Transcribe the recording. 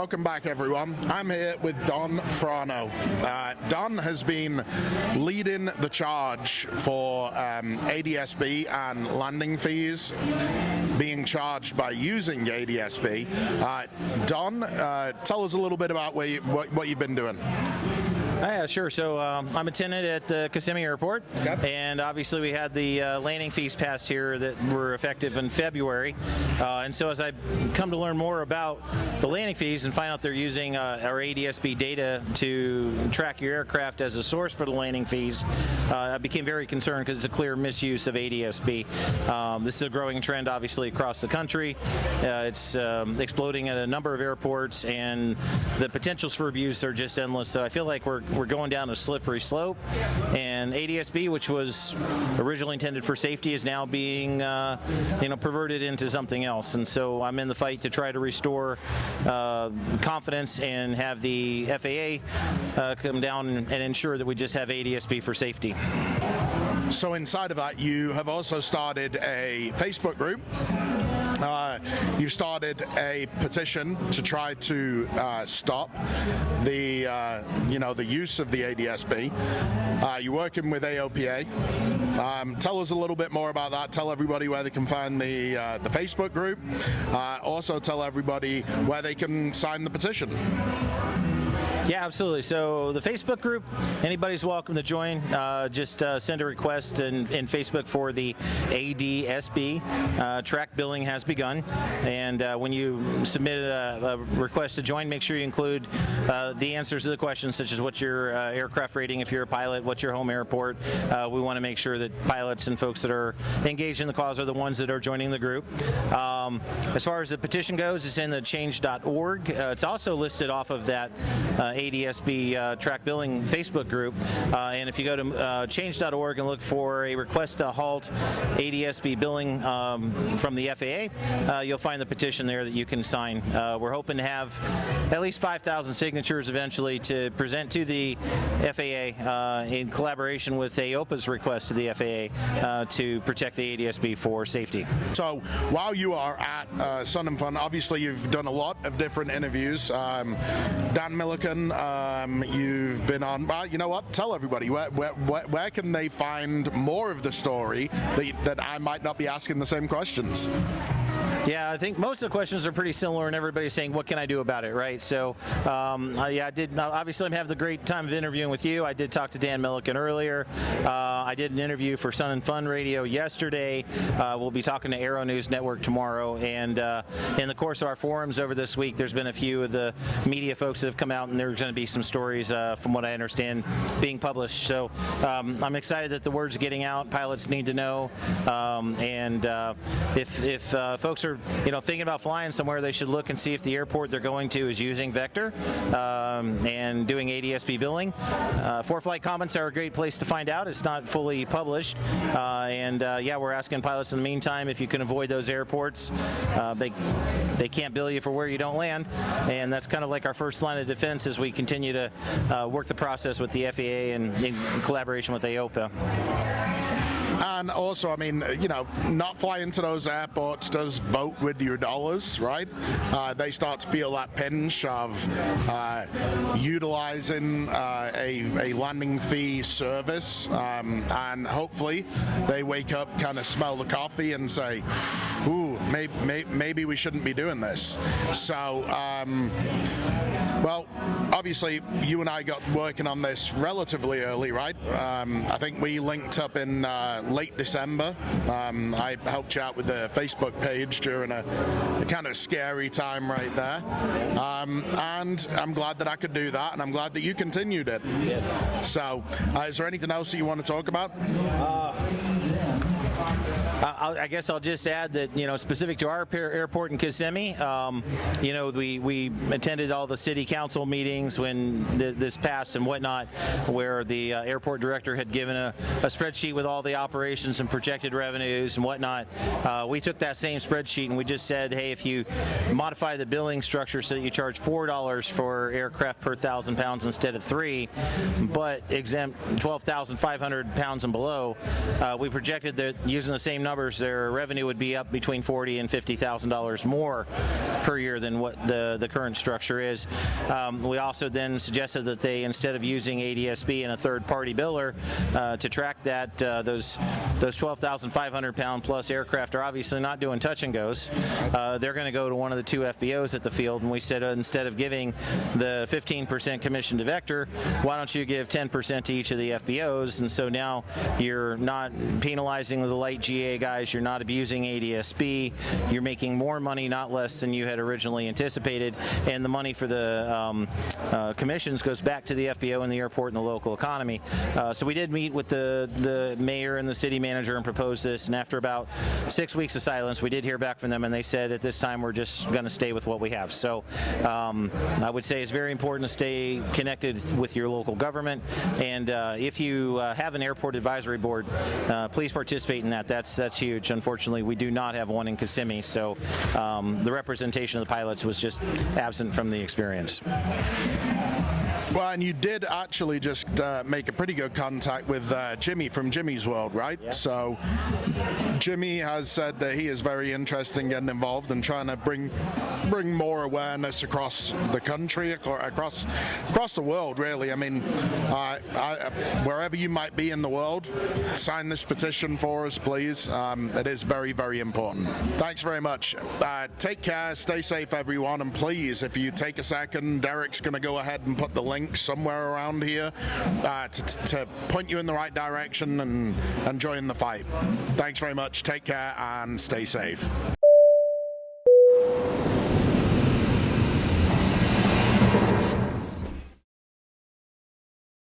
Welcome back, everyone. I'm here with Don Frano. Don has been leading the charge for ADSB and landing fees being charged by using ADSB. Don, tell us a little bit about what you've been doing. Yeah, sure. So I'm a tenant at the Kissimmee Airport, and obviously we had the landing fees passed here that were effective in February. And so as I come to learn more about the landing fees and find out they're using our ADSB data to track your aircraft as a source for the landing fees, I became very concerned because it's a clear misuse of ADSB. This is a growing trend, obviously, across the country. It's exploding at a number of airports, and the potentials for abuse are just endless. So I feel like we're going down a slippery slope, and ADSB, which was originally intended for safety, is now being perverted into something else. And so I'm in the fight to try to restore confidence and have the FAA come down and ensure that we just have ADSB for safety. So inside of that, you have also started a Facebook group. You've started a petition to try to stop the use of the ADSB. You're working with AOPA. Tell us a little bit more about that. Tell everybody where they can find the Facebook group. Also tell everybody where they can sign the petition. Yeah, absolutely. So the Facebook group, anybody's welcome to join. Just send a request in Facebook for the ADSB. Track billing has begun. And when you submit a request to join, make sure you include the answers to the questions, such as what's your aircraft rating if you're a pilot, what's your home airport. We want to make sure that pilots and folks that are engaged in the cause are the ones that are joining the group. As far as the petition goes, it's in the change.org. It's also listed off of that ADSB track billing Facebook group, and if you go to change.org and look for a request to halt ADSB billing from the FAA, you'll find the petition there that you can sign. We're hoping to have at least 5,000 signatures eventually to present to the FAA in collaboration with AOPA's request to the FAA to protect the ADSB for safety. So while you are at Sun and Fun, obviously you've done a lot of different interviews. Dan Milliken, you've been on. Well, you know what? Tell everybody where can they find more of the story that I might not be asking the same questions. Yeah, I think most of the questions are pretty similar, and everybody's saying, what can I do about it, right? So, I did, obviously I'm having the great time of interviewing with you. I did talk to Dan Milliken earlier. I did an interview for Sun and Fun Radio yesterday. We'll be talking to Aero News Network tomorrow, and in the course of our forums over this week, there's been a few of the media folks that have come out, and there's going to be some stories, from what I understand, being published. So, I'm excited that the word's getting out. Pilots need to know, and if folks are thinking about flying somewhere, they should look and see if the airport they're going to is using Vector and doing ADSB billing. For-flight comments are a great place to find out. It's not fully published, yeah, we're asking pilots in the meantime if you can avoid those airports. They can't bill you for where you don't land, and that's kind of like our first line of defense as we continue to work the process with the FAA and in collaboration with AOPA. And also, I mean, not flying to those airports does vote with your dollars, right? They start to feel that pinch of utilizing a landing fee service, and hopefully they wake up, kind of smell the coffee and say, ooh, maybe we shouldn't be doing this. So, well, obviously, you and I got working on this relatively early, right? I think we linked up in late December. I helped you out with the Facebook page during a kind of scary time right there. And I'm glad that I could do that, and I'm glad that you continued it. Yes. So, is there anything else that you want to talk about? I guess I'll just add that, specific to our airport in Kissimmee, we attended all the city council meetings when this passed and whatnot, where the airport director had given a spreadsheet with all the operations and projected revenues and whatnot. We took that same spreadsheet and we just said, hey, if you modify the billing structure so that you charge $4 for aircraft per 1,000 pounds instead of $3, but exempt 12,500 pounds and below, we projected that using the same numbers, their revenue would be up between $40,000 and $50,000 more per year than what the current structure is. We also then suggested that they, instead of using ADSB and a third-party biller to track that, those 12,500 pound plus aircraft are obviously not doing touch and goes. They're going to go to one of the 2 FBOs at the field, and we said instead of giving the 15% commission to Vector, why don't you give 10% to each of the FBOs? And so now you're not penalizing the light GA guys, you're not abusing ADSB, you're making more money, not less than you had originally anticipated, and the money for the commissions goes back to the FBO and the airport and the local economy. So we did meet with the mayor and the city manager and propose this, and after about 6 weeks of silence, we did hear back from them, and they said at this time we're just going to stay with what we have. So I would say it's very important to stay connected with your local government, and if you have an airport advisory board, please participate in that. That's huge. Unfortunately, we do not have one in Kissimmee, so the representation of the pilots was just absent from the experience. Well, and you did actually just make a pretty good contact with Jimmy from Jimmy's World, right? Yeah. So Jimmy has said that he is very interested in getting involved and trying to bring more awareness across the country, across the world, really. I mean, wherever you might be in the world, sign this petition for us, please. It is very, very important. Thanks very much. Take care, stay safe, everyone, and please, if you take a second, Derek's going to go ahead and put the link somewhere around here to point you in the right direction and join the fight. Thanks very much. Take care and stay safe.